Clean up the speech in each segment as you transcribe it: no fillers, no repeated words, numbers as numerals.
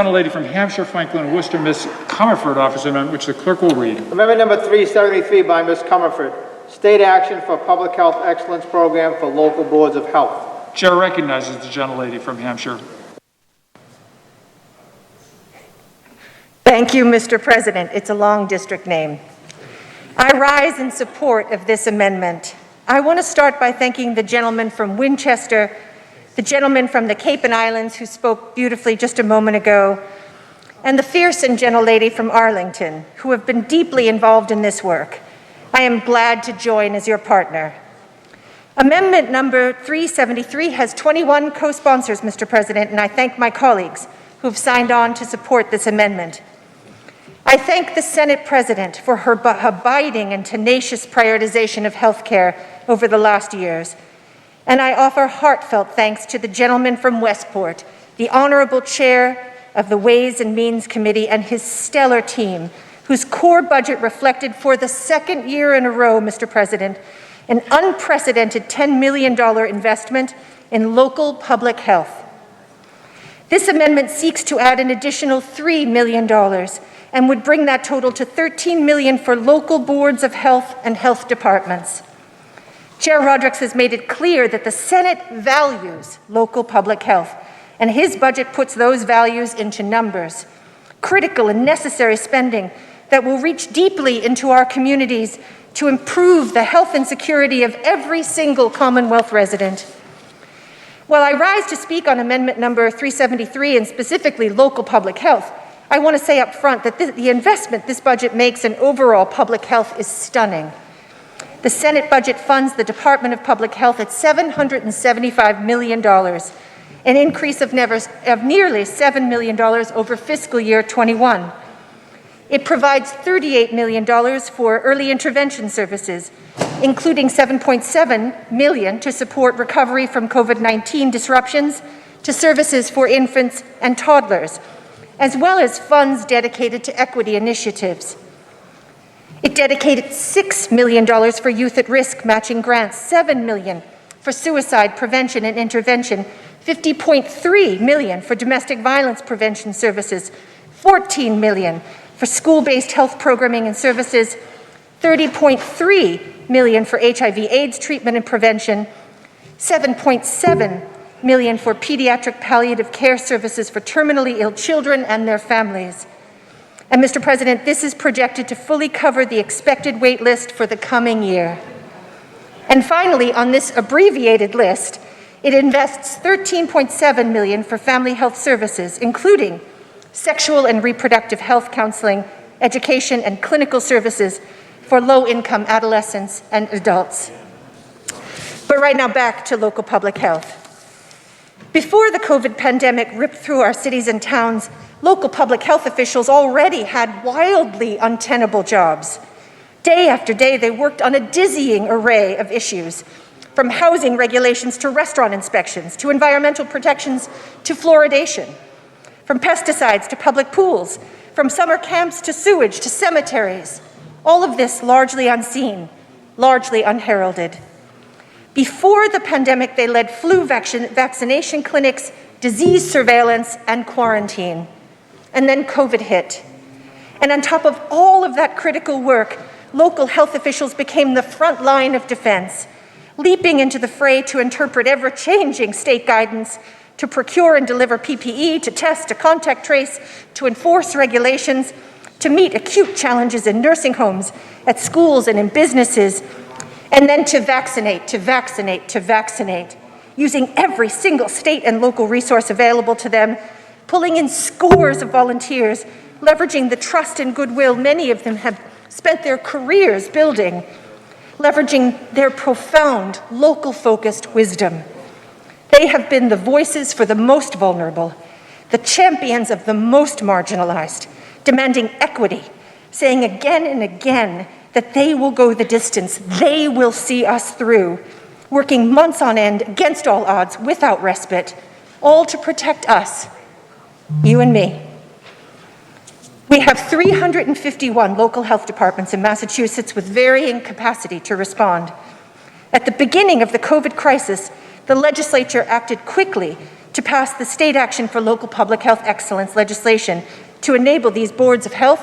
Gentlelady from Hampshire, Franklin, and Worcester, Ms. Comerford, offers an amendment which the clerk will read. Amendment number 373 by Ms. Comerford. State action for public health excellence program for local boards of health. Chair recognizes the gentlelady from Hampshire. Thank you, Mr. President. It's a long district name. I rise in support of this amendment. I want to start by thanking the gentleman from Winchester, the gentleman from the Cape and Islands who spoke beautifully just a moment ago, and the fierce and gentlelady from Arlington who have been deeply involved in this work. I am glad to join as your partner. Amendment number 373 has 21 co-sponsors, Mr. President, and I thank my colleagues who have signed on to support this amendment. I thank the Senate President for her abiding and tenacious prioritization of health care over the last years. And I offer heartfelt thanks to the gentleman from Westport, the Honorable Chair of the Ways and Means Committee, and his stellar team, whose core budget reflected for the second year in a row, Mr. President, an unprecedented $10 million investment in local public health. This amendment seeks to add an additional $3 million and would bring that total to $13 million for local boards of health and health departments. Chair Rodrick has made it clear that the Senate values local public health, and his budget puts those values into numbers. Critical and necessary spending that will reach deeply into our communities to improve the health and security of every single Commonwealth resident. While I rise to speak on amendment number 373 and specifically local public health, I want to say up front that the investment this budget makes in overall public health is stunning. The Senate budget funds the Department of Public Health at $775 million, an increase of nearly $7 million over fiscal year 21. It provides $38 million for early intervention services, including $7.7 million to support recovery from COVID-19 disruptions, to services for infants and toddlers, as well as funds dedicated to equity initiatives. It dedicated $6 million for youth at risk matching grants, $7 million for suicide prevention and intervention, $50.3 million for domestic violence prevention services, $14 million for school-based health programming and services, $30.3 million for HIV/AIDS treatment and prevention, $7.7 million for pediatric palliative care services for terminally ill children and their families. And Mr. President, this is projected to fully cover the expected wait list for the coming year. And finally, on this abbreviated list, it invests $13.7 million for family health services, including sexual and reproductive health counseling, education, and clinical services for low-income adolescents and adults. But right now, back to local public health. Before the COVID pandemic ripped through our cities and towns, local public health officials already had wildly untenable jobs. Day after day, they worked on a dizzying array of issues, from housing regulations to restaurant inspections, to environmental protections to fluoridation, from pesticides to public pools, from summer camps to sewage to cemeteries. All of this largely unseen, largely unheralded. Before the pandemic, they led flu vaccination clinics, disease surveillance, and quarantine. And then COVID hit. And on top of all of that critical work, local health officials became the front line of defense, leaping into the fray to interpret ever-changing state guidance, to procure and deliver PPE, to test, to contact trace, to enforce regulations, to meet acute challenges in nursing homes, at schools and in businesses, and then to vaccinate, using every single state and local resource available to them, pulling in scores of volunteers, leveraging the trust and goodwill many of them have spent their careers building, leveraging their profound, local-focused wisdom. They have been the voices for the most vulnerable, the champions of the most marginalized, demanding equity, saying again and again that they will go the distance, they will see us through, working months on end against all odds without respite, all to protect us, you and me. We have 351 local health departments in Massachusetts with varying capacity to respond. At the beginning of the COVID crisis, the legislature acted quickly to pass the State Action for Local Public Health Excellence legislation to enable these boards of health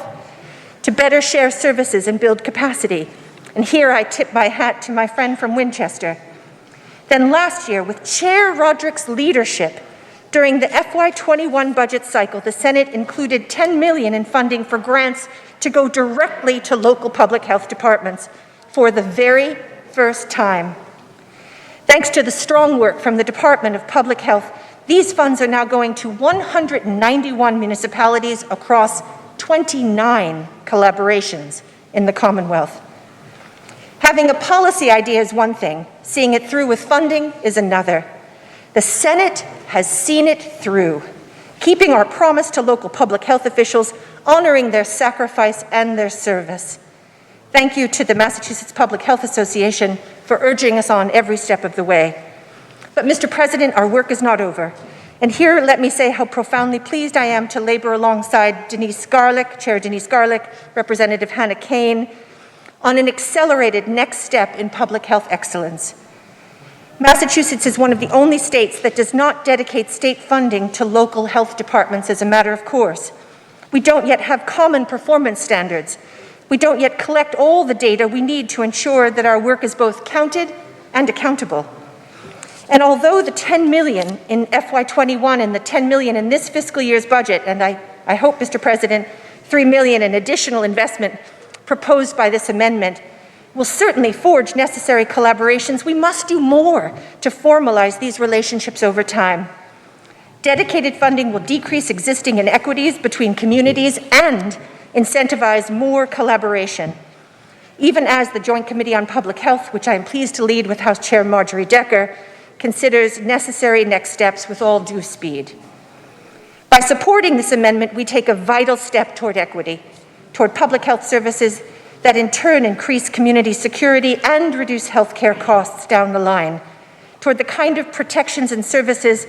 to better share services and build capacity. And here I tip my hat to my friend from Winchester. Then last year, with Chair Roderick's leadership, during the FY21 budget cycle, the Senate included $10 million in funding for grants to go directly to local public health departments for the very first time. Thanks to the strong work from the Department of Public Health, these funds are now going to 191 municipalities across 29 collaborations in the Commonwealth. Having a policy idea is one thing, seeing it through with funding is another. The Senate has seen it through, keeping our promise to local public health officials, honoring their sacrifice and their service. Thank you to the Massachusetts Public Health Association for urging us on every step of the way. But Mr. President, our work is not over. And here, let me say how profoundly pleased I am to labor alongside Chair Denise Garlick, Representative Hannah Kane, on an accelerated next step in public health excellence. Massachusetts is one of the only states that does not dedicate state funding to local health departments as a matter of course. We don't yet have common performance standards. We don't yet collect all the data we need to ensure that our work is both counted and accountable. And although the $10 million in FY21 and the $10 million in this fiscal year's budget, and I hope, Mr. President, $3 million in additional investment proposed by this amendment will certainly forge necessary collaborations, we must do more to formalize these relationships over time. Dedicated funding will decrease existing inequities between communities and incentivize more collaboration. Even as the Joint Committee on Public Health, which I am pleased to lead with House Chair Marjorie Decker, considers necessary next steps with all due speed. By supporting this amendment, we take a vital step toward equity, toward public health services that in turn increase community security and reduce healthcare costs down the line, toward the kind of protections and services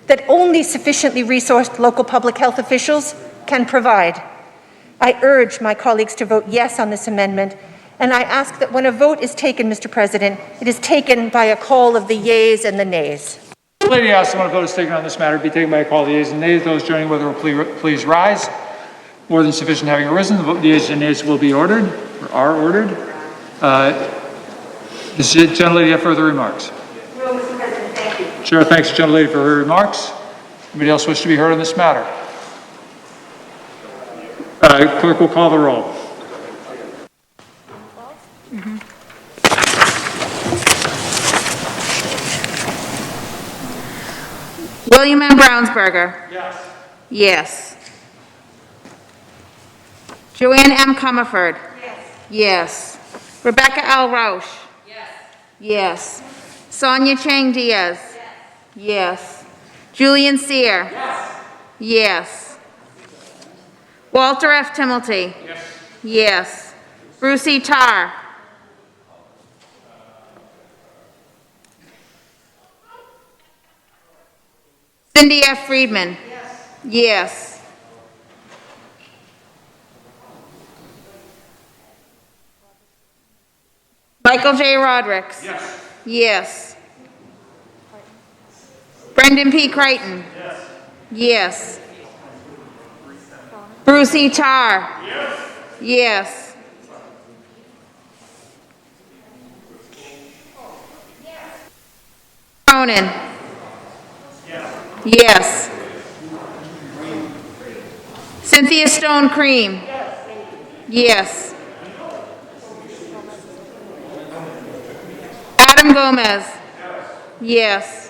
that only sufficiently resourced local public health officials can provide. I urge my colleagues to vote yes on this amendment, and I ask that when a vote is taken, Mr. President, it is taken by a call of the yeas and the nays. The lady asks when a vote is taken on this matter be taken by a call of the yeas and nays. Those joining with will please rise. More than sufficient having arisen, the yeas and nays will be ordered, or are ordered. Does the gentlelady have further remarks? No, Mr. President, thank you. Chair thanks the gentlelady for her remarks. Anybody else wish to be heard on this matter? Clerk will call the roll. William M. Brownsberger. Yes. Yes. Joanne M. Comerford. Yes. Yes. Rebecca L. Roush. Yes. Yes. Sonia Chang Diaz. Yes. Yes. Julian Sear. Yes. Yes. Walter F. Timilty. Yes. Yes. Bruce E. Tarr. Cindy F. Friedman. Yes. Yes. Michael J. Rodericks. Yes. Yes. Brendan P. Creighton. Yes. Yes. Bruce E. Tarr. Yes. Yes. Cronin. Yes. Cynthia Stone Cream. Yes. Adam Gomez. Yes.